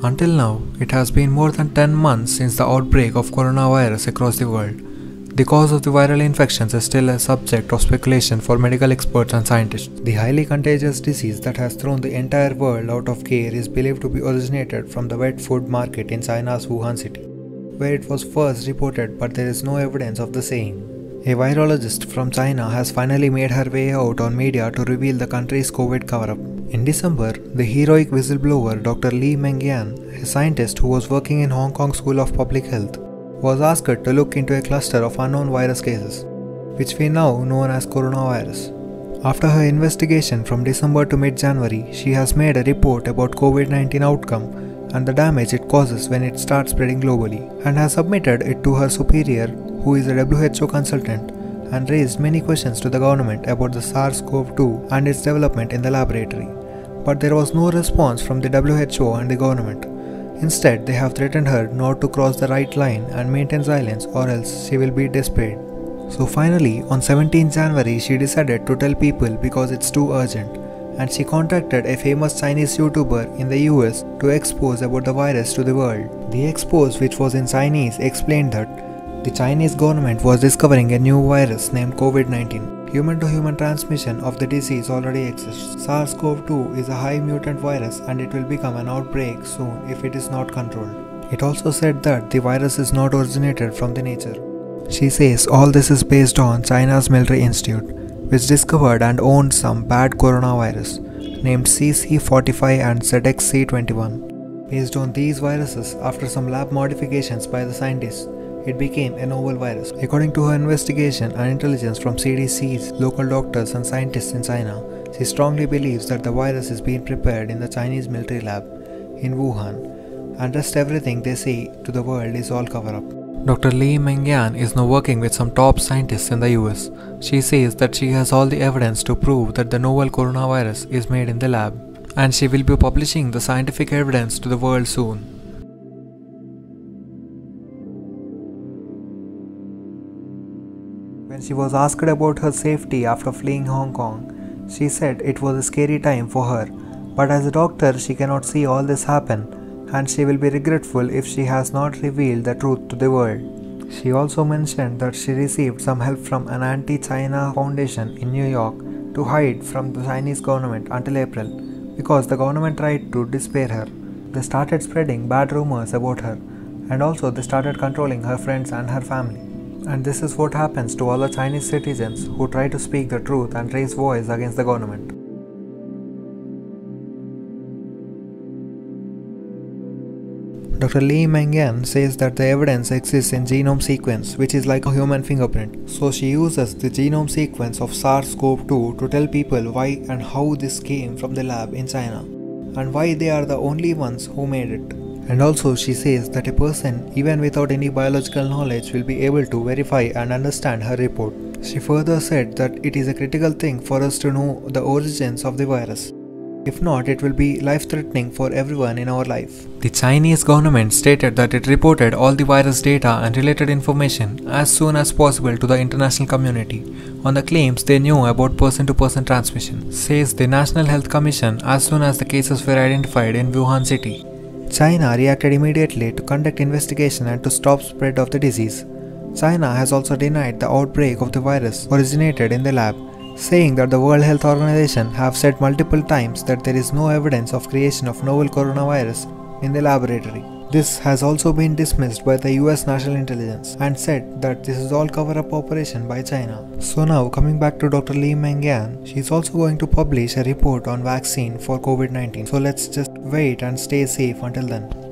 Until now, it has been more than 10 months since the outbreak of coronavirus across the world. The cause of the viral infections is still a subject of speculation for medical experts and scientists. The highly contagious disease that has thrown the entire world out of gear is believed to be originated from the wet food market in China's Wuhan city, where it was first reported, but there is no evidence of the same. A virologist from China has finally made her way out on media to reveal the country's COVID cover-up. In December, the heroic whistleblower Dr.Li-Meng Yan, a scientist who was working in Hong Kong School of Public Health, was asked to look into a cluster of unknown virus cases, which we now know as coronavirus. After her investigation from December to mid-January, she has made a report about COVID-19 outcome and the damage it causes when it starts spreading globally, and has submitted it to her superior, who is a WHO consultant, and raised many questions to the government about the SARS-CoV-2 and its development in the laboratory. But there was no response from the WHO and the government. Instead, they have threatened her not to cross the right line and maintain silence, or else she will be dispaid. So finally, on 17 January, she decided to tell people because it's too urgent, and she contacted a famous Chinese YouTuber in the US to expose about the virus to the world. The expose, which was in Chinese, explained that the Chinese government was discovering a new virus named COVID-19. Human-to-human transmission of the disease already exists. SARS-CoV-2 is a high mutant virus and it will become an outbreak soon if it is not controlled. It also said that the virus is not originated from the nature. She says all this is based on China's military institute, which discovered and owned some bad coronavirus named CC45 and ZXC21. Based on these viruses, after some lab modifications by the scientists, it became a novel virus. According to her investigation and intelligence from CDCs, local doctors and scientists in China, she strongly believes that the virus is being prepared in the Chinese military lab in Wuhan, and rest everything they say to the world is all cover-up. Dr. Li-Meng Yan is now working with some top scientists in the US. She says that she has all the evidence to prove that the novel coronavirus is made in the lab, and she will be publishing the scientific evidence to the world soon. When she was asked about her safety after fleeing Hong Kong, she said it was a scary time for her, but as a doctor she cannot see all this happen, and she will be regretful if she has not revealed the truth to the world. She also mentioned that she received some help from an anti-China foundation in New York to hide from the Chinese government until April, because the government tried to despair her. They started spreading bad rumors about her, and also they started controlling her friends and her family. And this is what happens to all the Chinese citizens who try to speak the truth and raise voice against the government. Dr. Li-Meng Yan says that the evidence exists in genome sequence, which is like a human fingerprint. So she uses the genome sequence of SARS-CoV-2 to tell people why and how this came from the lab in China, and why they are the only ones who made it. And also she says that a person, even without any biological knowledge, will be able to verify and understand her report. She further said that it is a critical thing for us to know the origins of the virus. If not, it will be life-threatening for everyone in our life. The Chinese government stated that it reported all the virus data and related information as soon as possible to the international community on the claims they knew about person-to-person transmission, says the National Health Commission, as soon as the cases were identified in Wuhan city. China reacted immediately to conduct investigation and to stop spread of the disease. China has also denied the outbreak of the virus originated in the lab, saying that the World Health Organization have said multiple times that there is no evidence of creation of novel coronavirus in the laboratory. This has also been dismissed by the US National Intelligence and said that this is all cover-up operation by China. So now coming back to Dr. Li-Meng Yan, she is also going to publish a report on vaccine for COVID-19. So let's just wait and stay safe until then.